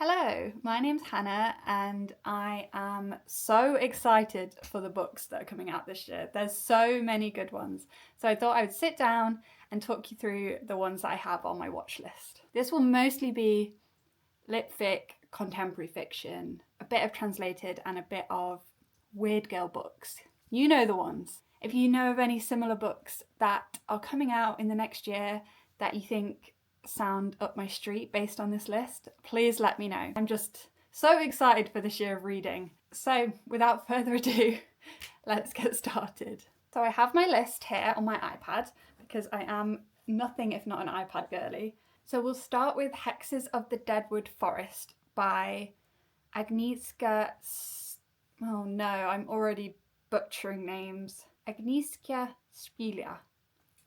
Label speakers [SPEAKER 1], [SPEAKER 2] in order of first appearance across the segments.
[SPEAKER 1] Hello, my name's Hannah and I am so excited for the books that are coming out this year. There's so many good ones. So I thought I would sit down and talk you through the ones that I have on my watch list. This will mostly be lit fic, contemporary fiction, a bit of translated and a bit of weird girl books. You know the ones. If you know of any similar books that are coming out in the next year that you think sound up my street based on this list, please let me know. I'm just so excited for this year of reading. So without further ado, let's get started. So I have my list here on my iPad because I am nothing if not an iPad girly. So we'll start with Hexes of the Deadwood Forest by Agnieszka. Oh no, I'm already butchering names. Agnieszka Spieler.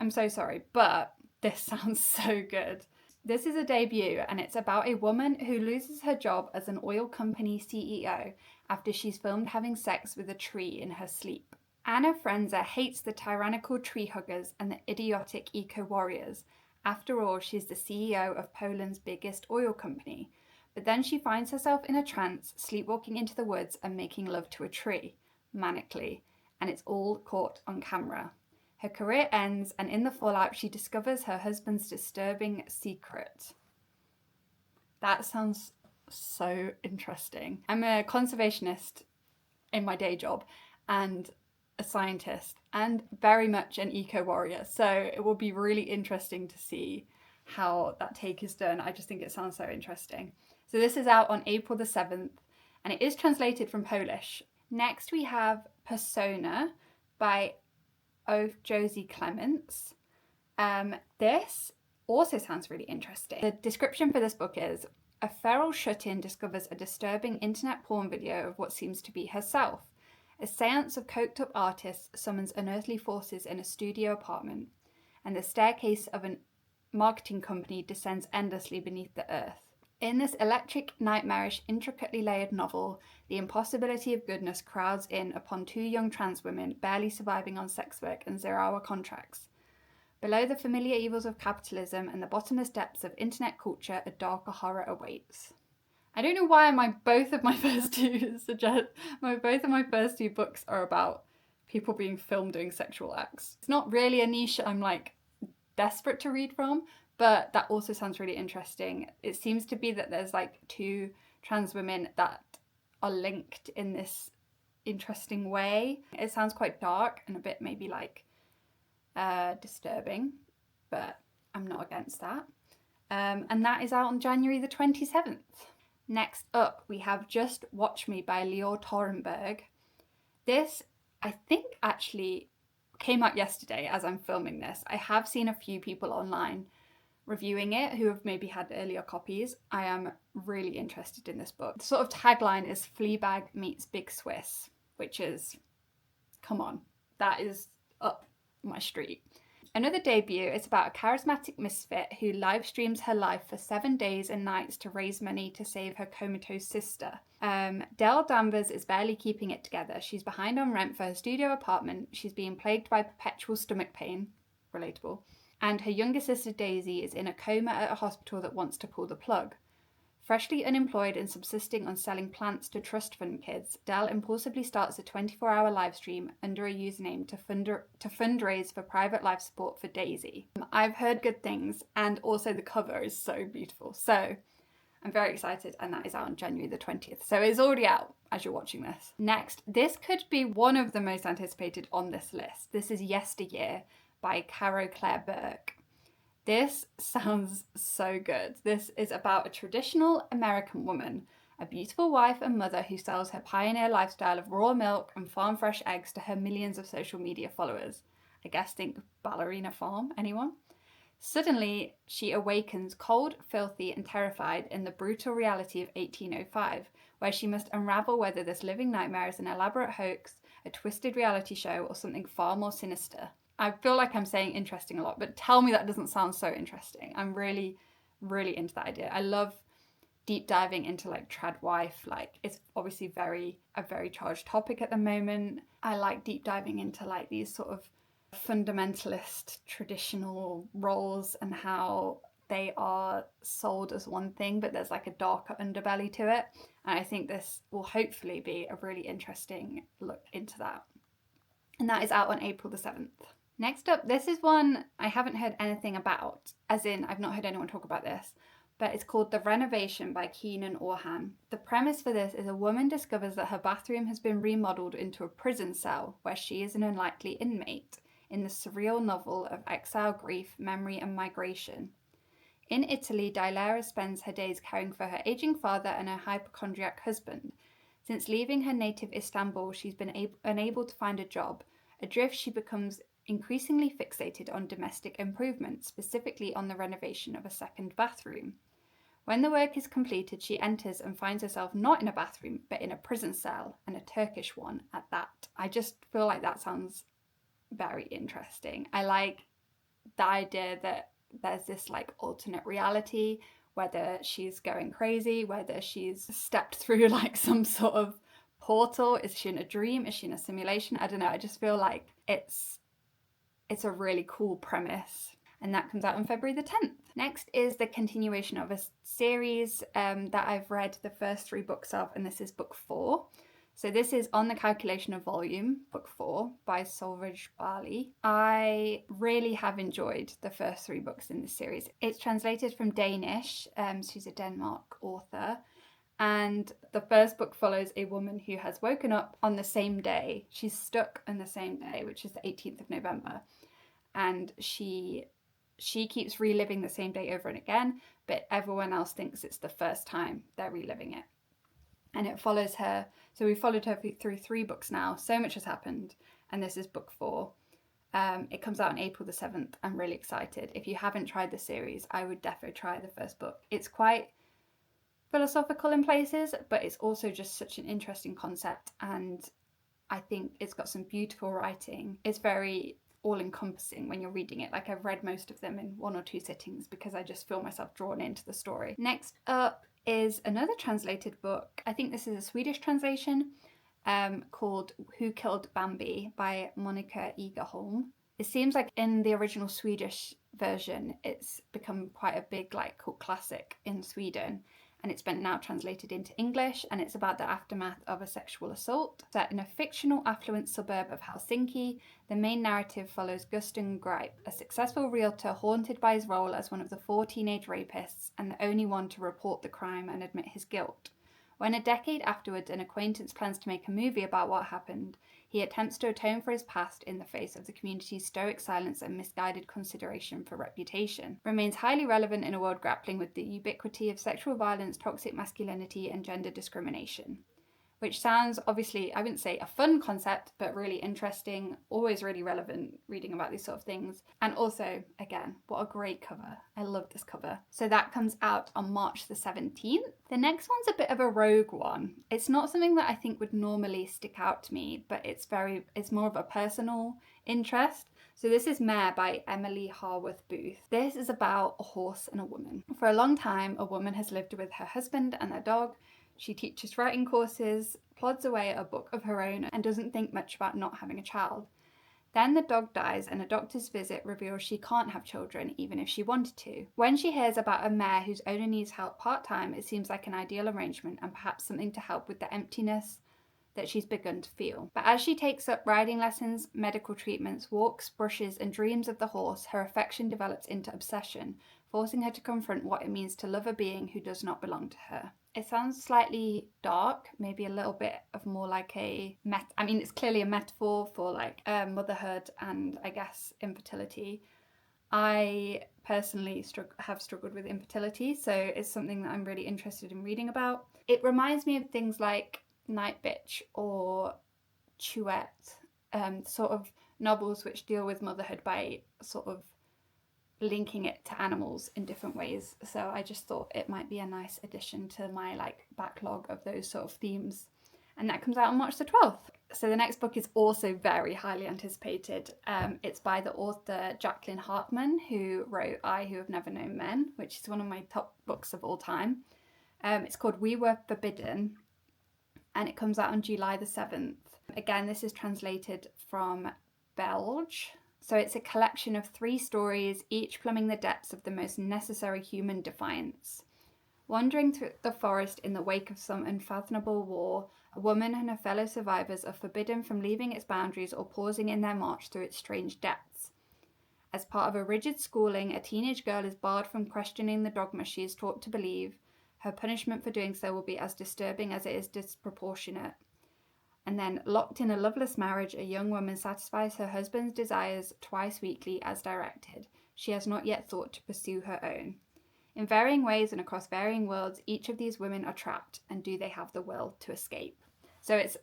[SPEAKER 1] I'm so sorry, but this sounds so good. This is a debut and it's about a woman who loses her job as an oil company CEO after she's filmed having sex with a tree in her sleep. Anna Frenza hates the tyrannical tree huggers and the idiotic eco-warriors. After all, she's the CEO of Poland's biggest oil company. But then she finds herself in a trance, sleepwalking into the woods and making love to a tree, manically, and it's all caught on camera. Her career ends, and in the fallout, she discovers her husband's disturbing secret. That sounds so interesting. I'm a conservationist in my day job and a scientist and very much an eco-warrior. So it will be really interesting to see how that take is done. I just think it sounds so interesting. So this is out on April the 7th and it is translated from Polish. Next we have Persona by Josie Clements. This also sounds really interesting. The description for this book is: a feral shut-in discovers a disturbing internet porn video of what seems to be herself. A seance of coked-up artists summons unearthly forces in a studio apartment, and the staircase of a marketing company descends endlessly beneath the earth. In this electric, nightmarish, intricately layered novel, the impossibility of goodness crowds in upon two young trans women barely surviving on sex work and zero-hour contracts. Below the familiar evils of capitalism and the bottomless depths of internet culture, a darker horror awaits. I don't know why both of my first two books are about people being filmed doing sexual acts. It's not really a niche I'm desperate to read from, but that also sounds really interesting. It seems to be that there's two trans women that are linked in this interesting way. It sounds quite dark and a bit maybe disturbing, but I'm not against that. And that is out on January the 27th. Next up, we have Just Watch Me by Leo Torenberg. This, I think, actually came out yesterday as I'm filming this. I have seen a few people online reviewing it who have maybe had earlier copies. I am really interested in this book. The sort of tagline is Fleabag meets Big Swiss, which is, come on, that is up my street. Another debut is about a charismatic misfit who live streams her life for 7 days and nights to raise money to save her comatose sister. Delle Danvers is barely keeping it together. She's behind on rent for her studio apartment. She's being plagued by perpetual stomach pain, relatable, and her younger sister Daisy is in a coma at a hospital that wants to pull the plug. Freshly unemployed and subsisting on selling plants to trust fund kids, Delle impulsively starts a 24-hour live stream under a username to fundraise for private life support for Daisy. I've heard good things, and also the cover is so beautiful. So I'm very excited, and that is out on January the 20th. So it's already out as you're watching this. Next, this could be one of the most anticipated on this list. This is Yesteryear by Caro Claire Burke. This sounds so good. This is about a traditional American woman, a beautiful wife and mother who sells her pioneer lifestyle of raw milk and farm-fresh eggs to her millions of social media followers. I guess think Ballerina Farm, anyone? Suddenly, she awakens cold, filthy, and terrified in the brutal reality of 1805, where she must unravel whether this living nightmare is an elaborate hoax, a twisted reality show, or something far more sinister. I feel like I'm saying interesting a lot, but tell me that doesn't sound so interesting. I'm really, really into that idea. I love deep diving into trad wife. It's obviously a very charged topic at the moment. I like deep diving into these sort of fundamentalist traditional roles and how they are sold as one thing, but there's like a darker underbelly to it. And I think this will hopefully be a really interesting look into that. And that is out on April the 7th. Next up, this is one I haven't heard anything about, as in I've not heard anyone talk about this, but it's called The Renovation by Keenan Orhan. The premise for this is a woman discovers that her bathroom has been remodeled into a prison cell where she is an unlikely inmate in the surreal novel of exile, grief, memory, and migration. In Italy, Dilera spends her days caring for her aging father and her hypochondriac husband. Since leaving her native Istanbul, she's been unable to find a job. Adrift, she becomes increasingly fixated on domestic improvement, specifically on the renovation of a second bathroom. When the work is completed, she enters and finds herself not in a bathroom, but in a prison cell, and a Turkish one at that. I just feel like that sounds very interesting. I like the idea that there's this like alternate reality, whether she's going crazy, whether she's stepped through like some sort of portal. Is she in a dream? Is she in a simulation? I don't know. I just feel like it's a really cool premise. And that comes out on February the 10th. Next is the continuation of a series that I've read the first 3 books of, and this is book 4. So this is On the Calculation of Volume, book 4 by Solveig Bali. I really have enjoyed the first 3 books in this series. It's translated from Danish. She's a Denmark author. And the first book follows a woman who has woken up on the same day. She's stuck on the same day, which is the 18th of November. And she keeps reliving the same day over and again, but everyone else thinks it's the first time they're reliving it. And it follows her. So we followed her through 3 books now. So much has happened. And this is book 4. It comes out on April the 7th. I'm really excited. If you haven't tried the series, I would definitely try the first book. It's quite philosophical in places, but it's also just such an interesting concept. And I think it's got some beautiful writing. It's very all-encompassing when you're reading it. Like, I've read most of them in 1 or 2 sittings because I just feel myself drawn into the story. Next up is another translated book. I think this is a Swedish translation called Who Killed Bambi by Monica Egerholm. It seems like in the original Swedish version, it's become quite a big like cult classic in Sweden. And it's been now translated into English, and it's about the aftermath of a sexual assault. Set in a fictional affluent suburb of Helsinki, the main narrative follows Gusten Greip, a successful realtor haunted by his role as one of the 4 teenage rapists and the only one to report the crime and admit his guilt. When a decade afterwards an acquaintance plans to make a movie about what happened, he attempts to atone for his past in the face of the community's stoic silence and misguided consideration for reputation. Remains highly relevant in a world grappling with the ubiquity of sexual violence, toxic masculinity, and gender discrimination. Which sounds, obviously, I wouldn't say a fun concept, but really interesting, always really relevant reading about these sort of things. And also, again, what a great cover. I love this cover. So that comes out on March the 17th. The next one's a bit of a rogue one. It's not something that I think would normally stick out to me, but it's more of a personal interest. So this is Mare by Emily Harworth Booth. This is about a horse and a woman. For a long time, a woman has lived with her husband and their dog. She teaches writing courses, plods away at a book of her own, and doesn't think much about not having a child. Then the dog dies, and a doctor's visit reveals she can't have children, even if she wanted to. When she hears about a mare whose owner needs help part-time, it seems like an ideal arrangement and perhaps something to help with the emptiness that she's begun to feel. But as she takes up riding lessons, medical treatments, walks, brushes, and dreams of the horse, her affection develops into obsession, forcing her to confront what it means to love a being who does not belong to her. It sounds slightly dark, maybe a little bit of more like it's clearly a metaphor for like motherhood and I guess infertility. I personally have struggled with infertility, so it's something that I'm really interested in reading about. It reminds me of things like Night Bitch or Chouette, sort of novels which deal with motherhood by sort of linking it to animals in different ways. So I just thought it might be a nice addition to my like backlog of those sort of themes. And that comes out on March the 12th. So the next book is also very highly anticipated. It's by the author Jacqueline Hartman, who wrote I Who Have Never Known Men, which is one of my top books of all time. It's called We Were Forbidden, and it comes out on July the 7th. Again, this is translated from Belge. So it's a collection of 3 stories, each plumbing the depths of the most necessary human defiance. Wandering through the forest in the wake of some unfathomable war, a woman and her fellow survivors are forbidden from leaving its boundaries or pausing in their march through its strange depths. As part of a rigid schooling, a teenage girl is barred from questioning the dogma she is taught to believe. Her punishment for doing so will be as disturbing as it is disproportionate. And then, locked in a loveless marriage, a young woman satisfies her husband's desires twice weekly as directed. She has not yet thought to pursue her own. In varying ways and across varying worlds, each of these women are trapped, and do they have the will to escape? So it's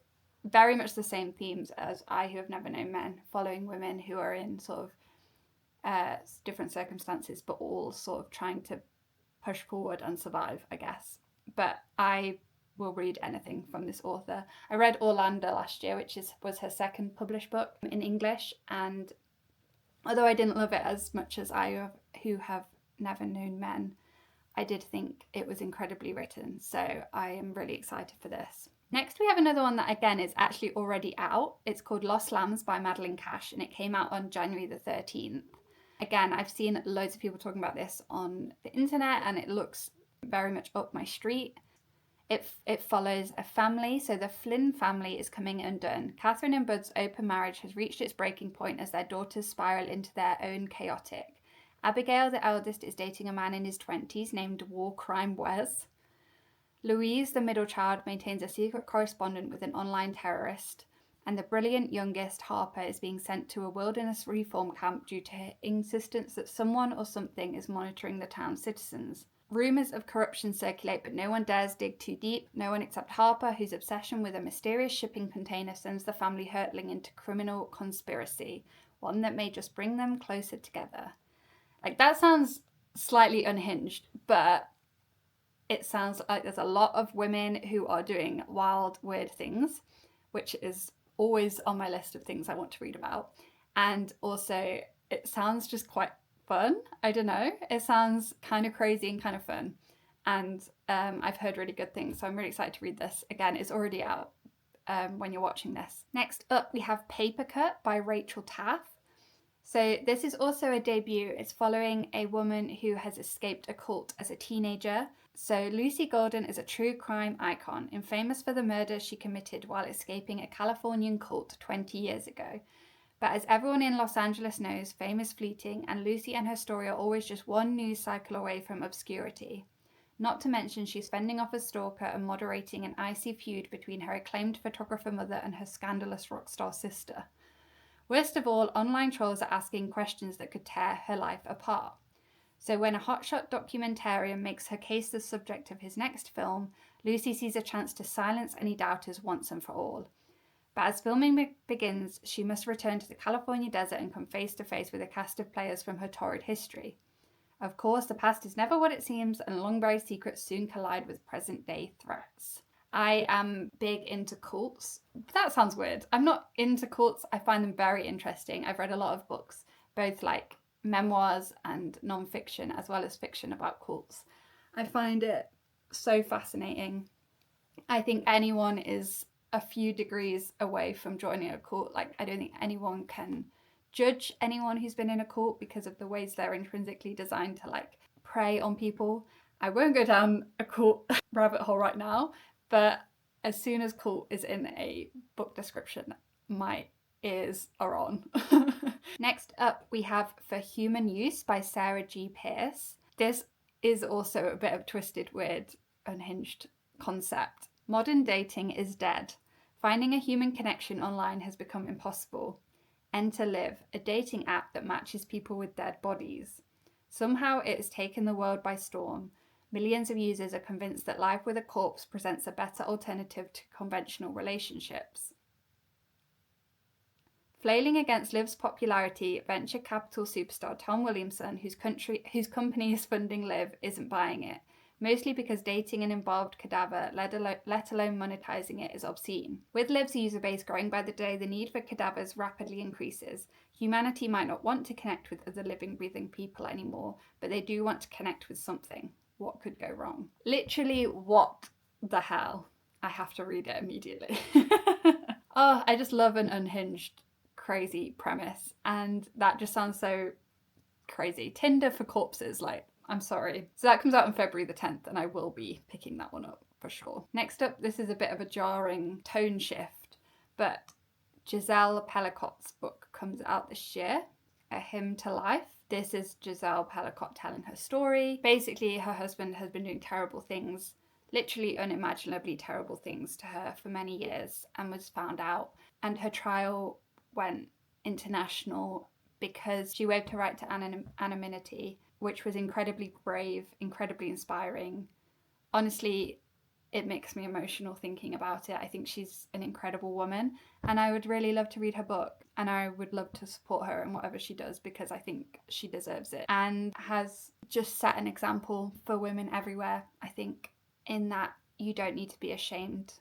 [SPEAKER 1] very much the same themes as I Who Have Never Known Men, following women who are in sort of different circumstances, but all sort of trying to push forward and survive, I guess. But I will read anything from this author. I read Orlando last year, which was her second published book in English, and although I didn't love it as much as I Who Have Never Known Men, I did think it was incredibly written, so I am really excited for this. Next, we have another one that, again, is actually already out. It's called Lost Lambs by Madeline Cash, and it came out on January the 13th. Again, I've seen loads of people talking about this on the internet, and it looks very much up my street. It follows a family, so the Flynn family is coming undone. Catherine and Bud's open marriage has reached its breaking point as their daughters spiral into their own chaotic. Abigail, the eldest, is dating a man in his 20s named War Crime Wes. Louise, the middle child, maintains a secret correspondence with an online terrorist. And the brilliant youngest, Harper, is being sent to a wilderness reform camp due to her insistence that someone or something is monitoring the town's citizens. Rumours of corruption circulate, but no one dares dig too deep. No one except Harper, whose obsession with a mysterious shipping container sends the family hurtling into criminal conspiracy, one that may just bring them closer together. Like, that sounds slightly unhinged, but it sounds like there's a lot of women who are doing wild, weird things, which is always on my list of things I want to read about. And also, it sounds just quite fun. I don't know. It sounds kind of crazy and kind of fun. And I've heard really good things, so I'm really excited to read this. Again, it's already out when you're watching this. Next up, we have Paper Cut by Rachel Taff. So this is also a debut. It's following a woman who has escaped a cult as a teenager. So Lucy Golden is a true crime icon, infamous for the murder she committed while escaping a Californian cult 20 years ago. But as everyone in Los Angeles knows, fame is fleeting, and Lucy and her story are always just one news cycle away from obscurity. Not to mention she's fending off a stalker and moderating an icy feud between her acclaimed photographer mother and her scandalous rock star sister. Worst of all, online trolls are asking questions that could tear her life apart. So when a hotshot documentarian makes her case the subject of his next film, Lucy sees a chance to silence any doubters once and for all. But as filming begins, she must return to the California desert and come face to face with a cast of players from her torrid history. Of course, the past is never what it seems, and long-buried secrets soon collide with present-day threats. I am big into cults. That sounds weird. I'm not into cults. I find them very interesting. I've read a lot of books, both like memoirs and non-fiction, as well as fiction about cults. I find it so fascinating. I think anyone is a few degrees away from joining a cult. Like, I don't think anyone can judge anyone who's been in a cult because of the ways they're intrinsically designed to like prey on people. I won't go down a cult rabbit hole right now, but as soon as cult is in a book description, my ears are on. Next up, we have For Human Use by Sarah G. Pearce. This is also a bit of twisted, weird, unhinged concept. Modern dating is dead. Finding a human connection online has become impossible. Enter Live, a dating app that matches people with dead bodies. Somehow it has taken the world by storm. Millions of users are convinced that life with a corpse presents a better alternative to conventional relationships. Flailing against Liv's popularity, venture capital superstar Tom Williamson, whose company is funding Liv, isn't buying it, mostly because dating an embalmed cadaver, let alone monetizing it, is obscene. With Liv's user base growing by the day, the need for cadavers rapidly increases. Humanity might not want to connect with other living, breathing people anymore, but they do want to connect with something. What could go wrong? Literally, what the hell? I have to read it immediately. Oh, I just love an unhinged, crazy premise, and that just sounds so crazy. Tinder for corpses, like, I'm sorry. So that comes out on February the 10th, and I will be picking that one up for sure. Next up, this is a bit of a jarring tone shift, but Giselle Pellicot's book comes out this year, A Hymn to Life. This is Giselle Pellicot telling her story. Basically, her husband has been doing terrible things, literally unimaginably terrible things to her for many years, and was found out. And her trial went international because she waived her right to anonymity, which was incredibly brave, incredibly inspiring. Honestly, it makes me emotional thinking about it. I think she's an incredible woman, and I would really love to read her book, and I would love to support her in whatever she does, because I think she deserves it, and has just set an example for women everywhere, I think, in that you don't need to be ashamed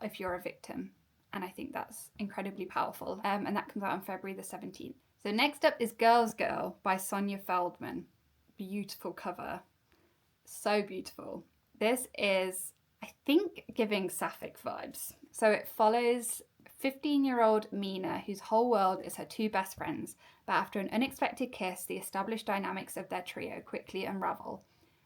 [SPEAKER 1] if you're a victim. And I think that's incredibly powerful. And that comes out on February the 17th. So next up is Girl's Girl by Sonia Feldman. Beautiful cover. So beautiful. This is, I think, giving sapphic vibes. So it follows 15-year-old Mina, whose whole world is her two best friends, but after an unexpected kiss, the established dynamics of their trio quickly unravel.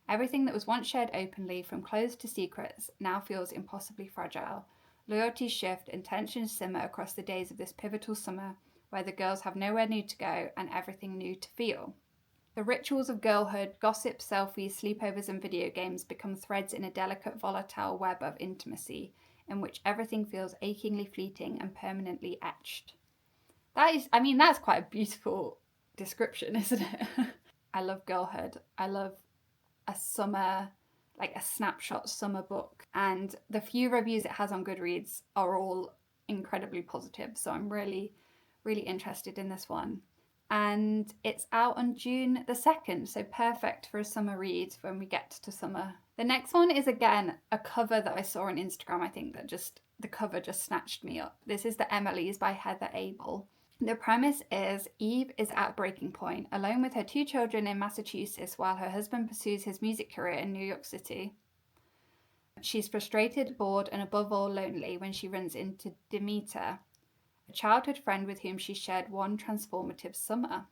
[SPEAKER 1] Everything that was once shared openly, from clothes to secrets, now feels impossibly fragile. Loyalties shift and tensions simmer across the days of this pivotal summer, where the girls have nowhere new to go and everything new to feel. The rituals of girlhood, gossip, selfies, sleepovers, and video games become threads in a delicate, volatile web of intimacy, in which everything feels achingly fleeting and permanently etched. That's quite a beautiful description, isn't it? I love girlhood. I love a summer, like a snapshot summer book. And the few reviews it has on Goodreads are all incredibly positive. So I'm really, really interested in this one. And it's out on June the 2nd, so perfect for a summer read when we get to summer. The next one is, again, a cover that I saw on Instagram. I think that the cover just snatched me up. This is The Emily's by Heather Abel. The premise is Eve is at breaking point, alone with her two children in Massachusetts while her husband pursues his music career in New York City. She's frustrated, bored, and above all lonely when she runs into Demeter, a childhood friend with whom she shared one transformative summer.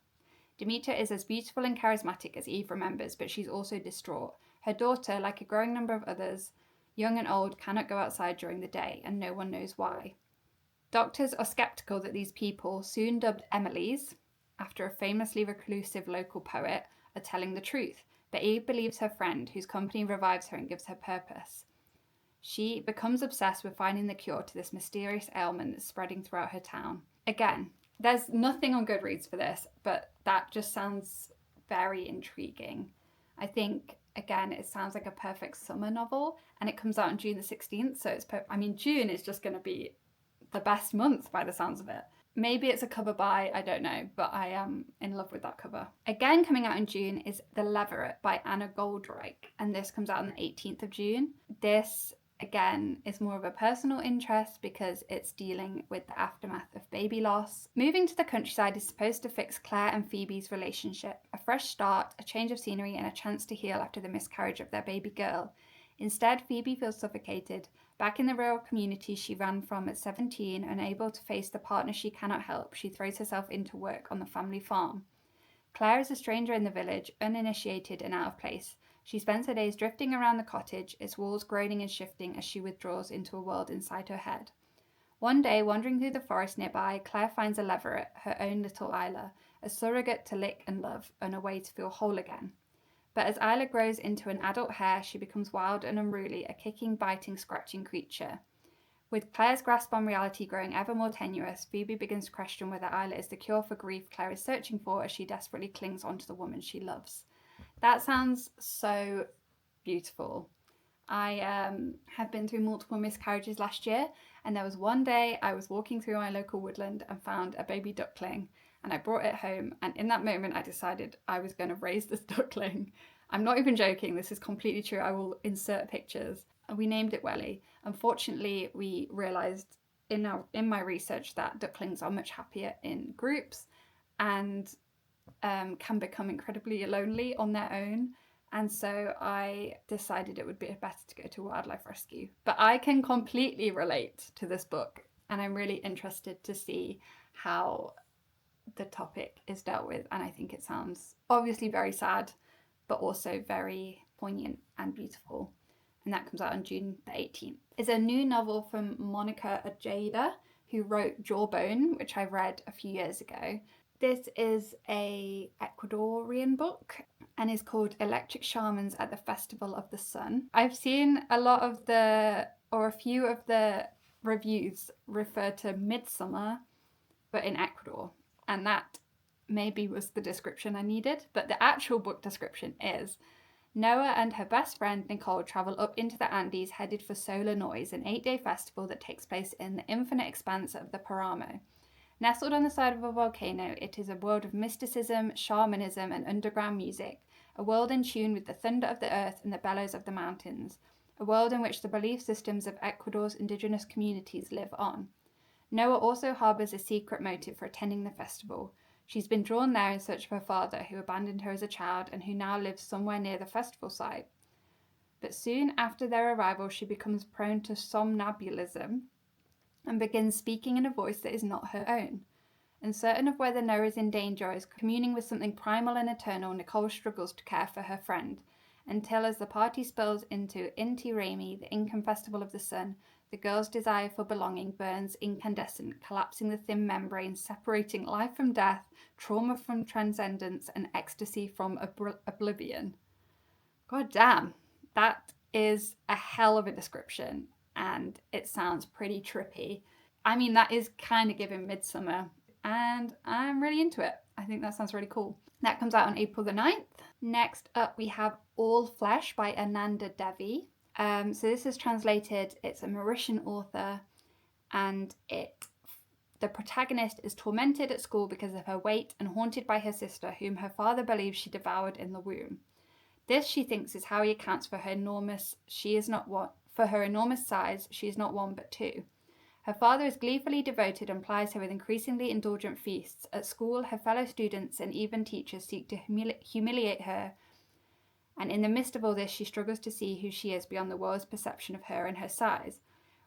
[SPEAKER 1] Demeter is as beautiful and charismatic as Eve remembers, but she's also distraught. Her daughter, like a growing number of others, young and old, cannot go outside during the day, and no one knows why. Doctors are skeptical that these people, soon dubbed Emily's, after a famously reclusive local poet, are telling the truth, but Eve believes her friend, whose company revives her and gives her purpose. She becomes obsessed with finding the cure to this mysterious ailment that's spreading throughout her town. Again, there's nothing on Goodreads for this, but that just sounds very intriguing. I think, again, it sounds like a perfect summer novel, and it comes out on June the 16th, so June is just going to be the best month by the sounds of it. Maybe it's a cover buy, I don't know, but I am in love with that cover. Again, coming out in June is The Leveret by Anna Goldreich, and this comes out on the 18th of June. This, again, is more of a personal interest because it's dealing with the aftermath of baby loss. Moving to the countryside is supposed to fix Claire and Phoebe's relationship. A fresh start, a change of scenery, and a chance to heal after the miscarriage of their baby girl. Instead, Phoebe feels suffocated. Back in the rural community she ran from at 17, unable to face the partner she cannot help, she throws herself into work on the family farm. Claire is a stranger in the village, uninitiated and out of place. She spends her days drifting around the cottage, its walls groaning and shifting as she withdraws into a world inside her head. One day, wandering through the forest nearby, Claire finds a leveret, her own little Isla, a surrogate to lick and love, and a way to feel whole again. But as Isla grows into an adult hare, she becomes wild and unruly, a kicking, biting, scratching creature. With Claire's grasp on reality growing ever more tenuous, Phoebe begins to question whether Isla is the cure for grief Claire is searching for as she desperately clings onto the woman she loves. That sounds so beautiful. I have been through multiple miscarriages last year, and there was one day I was walking through my local woodland and found a baby duckling, and I brought it home, and in that moment I decided I was going to raise this duckling. I'm not even joking, this is completely true. I will insert pictures. And we named it Welly. Unfortunately, we realised in my research that ducklings are much happier in groups and can become incredibly lonely on their own. And so I decided it would be better to go to wildlife rescue. But I can completely relate to this book, and I'm really interested to see how the topic is dealt with, and I think it sounds obviously very sad, but also very poignant and beautiful. And that comes out on June the 18th. It's a new novel from Monica Ojeda, who wrote Jawbone, which I read a few years ago. This is a Ecuadorian book and is called Electric Shamans at the Festival of the Sun. I've seen a few of the reviews refer to Midsummer, but in Ecuador. And that maybe was the description I needed. But the actual book description is: Noah and her best friend Nicole travel up into the Andes headed for Solar Noise, an 8-day festival that takes place in the infinite expanse of the Paramo. Nestled on the side of a volcano, it is a world of mysticism, shamanism, and underground music, a world in tune with the thunder of the earth and the bellows of the mountains, a world in which the belief systems of Ecuador's indigenous communities live on. Noah also harbours a secret motive for attending the festival. She's been drawn there in search of her father, who abandoned her as a child and who now lives somewhere near the festival site. But soon after their arrival, she becomes prone to somnambulism and begins speaking in a voice that is not her own. Uncertain of whether Noah is in danger or is communing with something primal and eternal, Nicole struggles to care for her friend, until as the party spills into Inti Raymi, the Incan festival of the sun, the girl's desire for belonging burns incandescent, collapsing the thin membrane, separating life from death, trauma from transcendence, and ecstasy from oblivion. God damn, that is a hell of a description, and it sounds pretty trippy. I mean, that is kind of giving Midsummer, and I'm really into it. I think that sounds really cool. That comes out on April the 9th. Next up, we have All Flesh by Ananda Devi. So this is translated, it's a Mauritian author, and the protagonist is tormented at school because of her weight and haunted by her sister, whom her father believes she devoured in the womb. This, she thinks, is how he accounts for her enormous size. She is not one but two. Her father is gleefully devoted and plies her with increasingly indulgent feasts. At school, her fellow students and even teachers seek to humiliate her, and in the midst of all this, she struggles to see who she is beyond the world's perception of her and her size.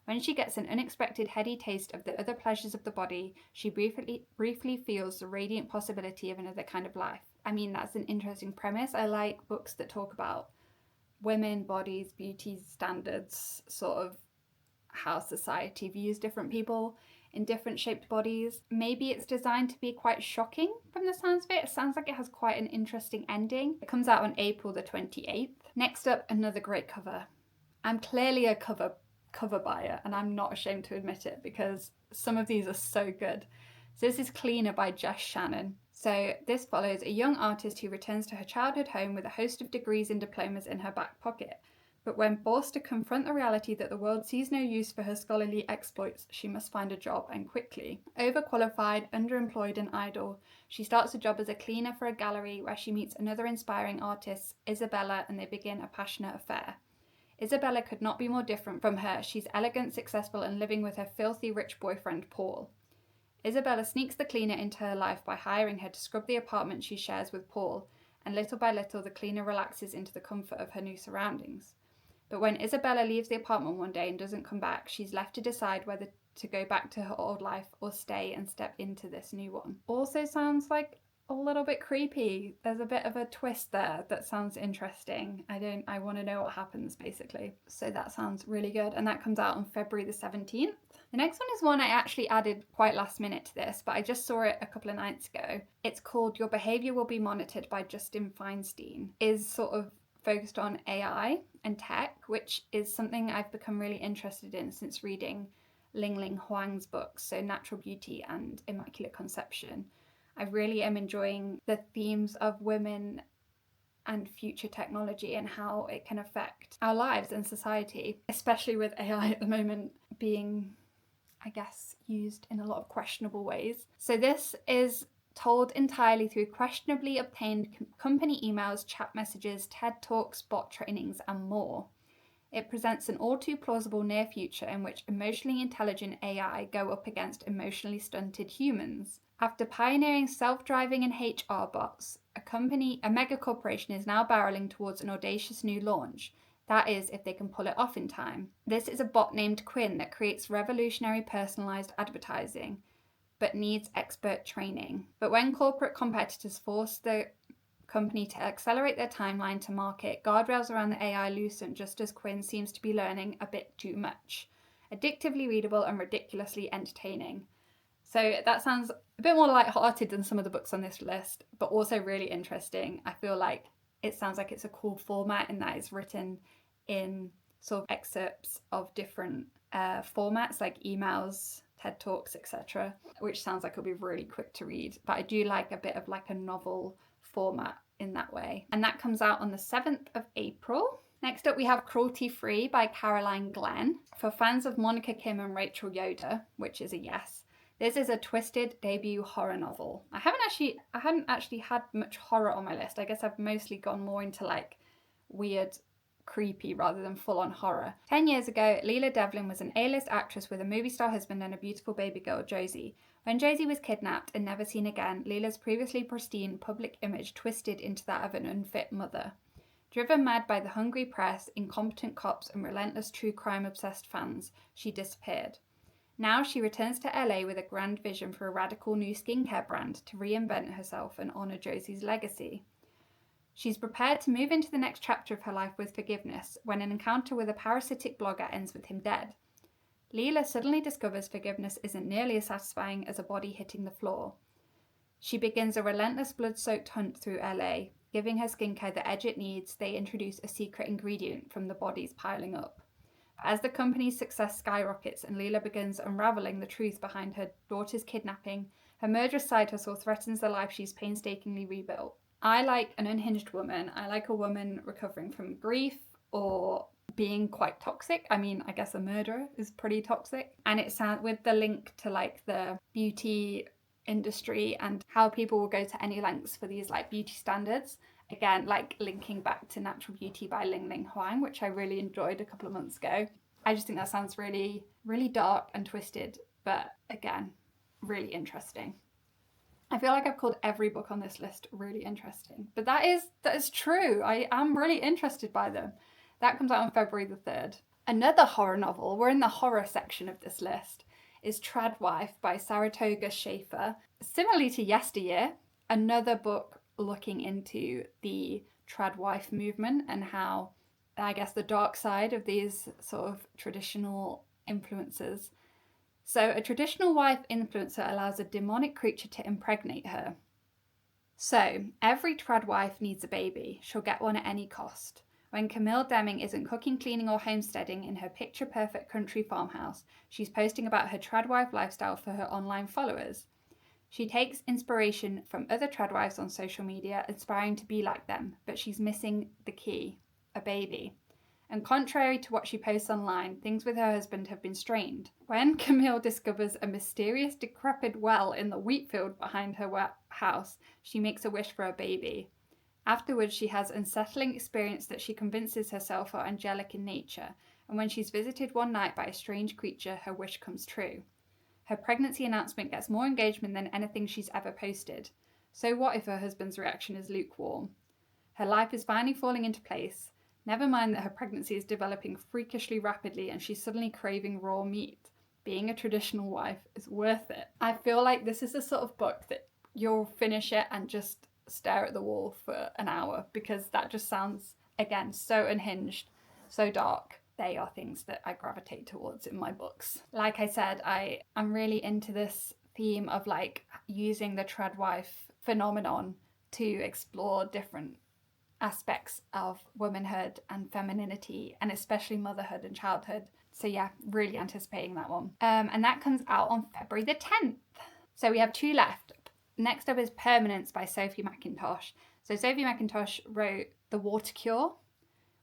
[SPEAKER 1] When she gets an unexpected heady taste of the other pleasures of the body, she briefly feels the radiant possibility of another kind of life. I mean, that's an interesting premise. I like books that talk about women, bodies, beauty standards, sort of how society views different people in different shaped bodies. Maybe it's designed to be quite shocking from the sounds of it. It sounds like it has quite an interesting ending. It comes out on April the 28th. Next up, another great cover. I'm clearly a cover buyer, and I'm not ashamed to admit it because some of these are so good. So this is Cleaner by Jess Shannon. So this follows a young artist who returns to her childhood home with a host of degrees and diplomas in her back pocket. But when forced to confront the reality that the world sees no use for her scholarly exploits, she must find a job, and quickly. Overqualified, underemployed, and idle, she starts a job as a cleaner for a gallery where she meets another inspiring artist, Isabella, and they begin a passionate affair. Isabella could not be more different from her. She's elegant, successful, and living with her filthy rich boyfriend, Paul. Isabella sneaks the cleaner into her life by hiring her to scrub the apartment she shares with Paul, and little by little the cleaner relaxes into the comfort of her new surroundings. But when Isabella leaves the apartment one day and doesn't come back, she's left to decide whether to go back to her old life or stay and step into this new one. Also sounds like a little bit creepy. There's a bit of a twist there that sounds interesting. I want to know what happens, basically. So that sounds really good. And that comes out on February the 17th. The next one is one I actually added quite last minute to this, but I just saw it a couple of nights ago. It's called Your Behavior Will Be Monitored by Justin Feinstein. Is sort of focused on AI and tech, which is something I've become really interested in since reading Ling Ling Huang's books, so Natural Beauty and Immaculate Conception. I really am enjoying the themes of women and future technology and how it can affect our lives and society, especially with AI at the moment being, I guess, used in a lot of questionable ways. So this is told entirely through questionably obtained company emails, chat messages, TED Talks, bot trainings, and more. It presents an all too plausible near future in which emotionally intelligent AI go up against emotionally stunted humans. After pioneering self-driving and HR bots, a mega corporation is now barreling towards an audacious new launch. That is, if they can pull it off in time. This is a bot named Quinn that creates revolutionary personalized advertising. but needs expert training. But when corporate competitors force the company to accelerate their timeline to market, guardrails around the AI loosen just as Quinn seems to be learning a bit too much. Addictively readable and ridiculously entertaining. So that sounds a bit more lighthearted than some of the books on this list, but also really interesting. I feel like it sounds like it's a cool format in that it's written in sort of excerpts of different formats like emails, TED Talks, etc., which sounds like it'll be really quick to read. But I do like a bit of like a novel format in that way. And that comes out on the 7th of April. Next up, we have Cruelty Free by Caroline Glenn. For fans of Monica Kim and Rachel Yoder, which is a yes, this is a twisted debut horror novel. I hadn't actually had much horror on my list. I guess I've mostly gone more into like weird, creepy rather than full-on horror. 10 years ago, Leela Devlin was an A-list actress with a movie star husband and a beautiful baby girl, Josie. When Josie was kidnapped and never seen again, Leela's previously pristine public image twisted into that of an unfit mother. Driven mad by the hungry press, incompetent cops, and relentless true crime-obsessed fans, she disappeared. Now she returns to LA with a grand vision for a radical new skincare brand to reinvent herself and honour Josie's legacy. She's prepared to move into the next chapter of her life with forgiveness when an encounter with a parasitic blogger ends with him dead. Leela suddenly discovers forgiveness isn't nearly as satisfying as a body hitting the floor. She begins a relentless blood-soaked hunt through LA. Giving her skincare the edge it needs, they introduce a secret ingredient from the bodies piling up. As the company's success skyrockets and Leela begins unravelling the truth behind her daughter's kidnapping, her murderous side hustle threatens the life she's painstakingly rebuilt. I like an unhinged woman. I like a woman recovering from grief or being quite toxic. I mean, I guess a murderer is pretty toxic. And it sounds with the link to like the beauty industry and how people will go to any lengths for these like beauty standards. Again, like linking back to Natural Beauty by Ling Ling Huang, which I really enjoyed a couple of months ago. I just think that sounds really, really dark and twisted, but again, really interesting. I feel like I've called every book on this list really interesting, but that is true. I am really interested by them. That comes out on February the 3rd. Another horror novel, we're in the horror section of this list, is Tradwife by Saratoga Schaefer. Similarly to Yesteryear, another book looking into the tradwife movement and how, I guess, the dark side of these sort of traditional influences. So a traditional wife influencer allows a demonic creature to impregnate her. So every tradwife needs a baby. She'll get one at any cost. When Camille Deming isn't cooking, cleaning, or homesteading in her picture-perfect country farmhouse, she's posting about her tradwife lifestyle for her online followers. She takes inspiration from other tradwives on social media, aspiring to be like them, but she's missing the key, a baby. And contrary to what she posts online, things with her husband have been strained. When Camille discovers a mysterious decrepit well in the wheat field behind her house, she makes a wish for a baby. Afterwards, she has an unsettling experience that she convinces herself are angelic in nature, and when she's visited one night by a strange creature, her wish comes true. Her pregnancy announcement gets more engagement than anything she's ever posted. So what if her husband's reaction is lukewarm? Her life is finally falling into place. Never mind that her pregnancy is developing freakishly rapidly and she's suddenly craving raw meat. Being a traditional wife is worth it. I feel like this is the sort of book that you'll finish it and just stare at the wall for an hour, because that just sounds, again, so unhinged, so dark. They are things that I gravitate towards in my books. Like I said, I'm really into this theme of like using the tradwife phenomenon to explore different aspects of womanhood and femininity, and especially motherhood and childhood. So yeah, really anticipating that one. And that comes out on February the 10th. So we have two left. Next up is Permanence by Sophie Mackintosh. So Sophie Mackintosh wrote The Water Cure,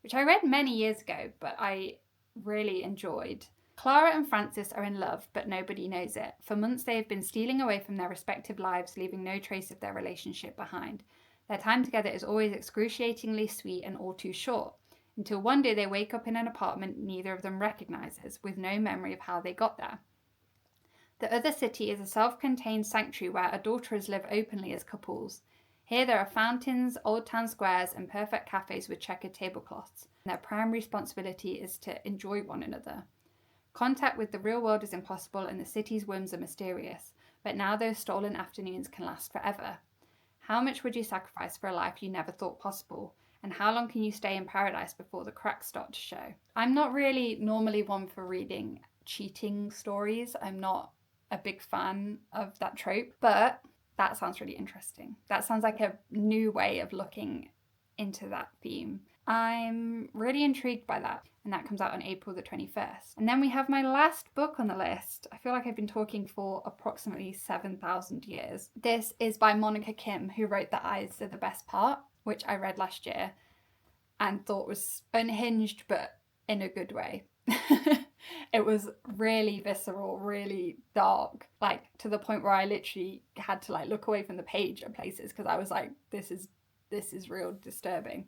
[SPEAKER 1] which I read many years ago, but I really enjoyed. Clara and Francis are in love, but nobody knows it. For months they have been stealing away from their respective lives, leaving no trace of their relationship behind. Their time together is always excruciatingly sweet and all too short, until one day they wake up in an apartment neither of them recognises, with no memory of how they got there. The other city is a self-contained sanctuary where adulterers live openly as couples. Here there are fountains, old town squares, and perfect cafes with checkered tablecloths. Their primary responsibility is to enjoy one another. Contact with the real world is impossible and the city's whims are mysterious, but now those stolen afternoons can last forever. How much would you sacrifice for a life you never thought possible? And how long can you stay in paradise before the cracks start to show? I'm not really normally one for reading cheating stories. I'm not a big fan of that trope, but that sounds really interesting. That sounds like a new way of looking into that theme. I'm really intrigued by that, and that comes out on April the 21st. And then we have my last book on the list. I feel like I've been talking for approximately 7,000 years. This is by Monica Kim, who wrote The Eyes Are the Best Part, which I read last year and thought was unhinged, but in a good way. It was really visceral, really dark, like to the point where I literally had to like look away from the page at places because I was like, this is real disturbing.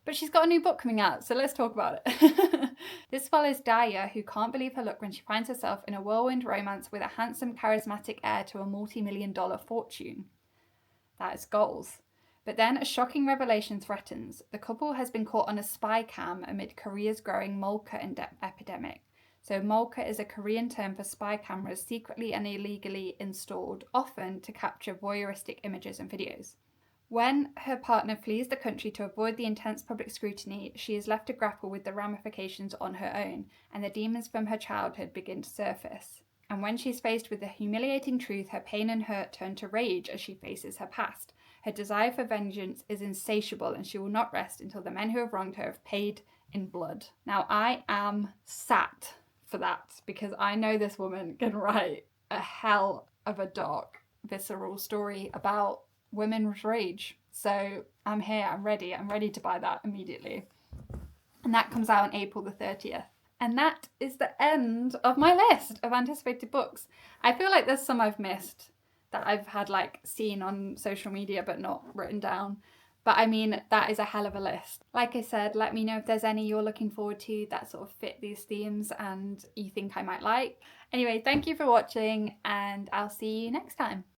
[SPEAKER 1] But she's got a new book coming out, so let's talk about it. This follows Daya, who can't believe her luck when she finds herself in a whirlwind romance with a handsome, charismatic heir to a multi-million-dollar fortune. That is goals. But then a shocking revelation threatens. The couple has been caught on a spy cam amid Korea's growing Molca epidemic. So Molca is a Korean term for spy cameras secretly and illegally installed, often to capture voyeuristic images and videos. When her partner flees the country to avoid the intense public scrutiny, she is left to grapple with the ramifications on her own, and the demons from her childhood begin to surface. And when she's faced with the humiliating truth, her pain and hurt turn to rage as she faces her past. Her desire for vengeance is insatiable, and she will not rest until the men who have wronged her have paid in blood. Now, I am sat for that because I know this woman can write a hell of a dark, visceral story about women's rage. So I'm here, I'm ready to buy that immediately. And that comes out on April the 30th. And that is the end of my list of anticipated books. I feel like there's some I've missed that I've had like seen on social media but not written down. But I mean, that is a hell of a list. Like I said, let me know if there's any you're looking forward to that sort of fit these themes and you think I might like. Anyway, thank you for watching, and I'll see you next time.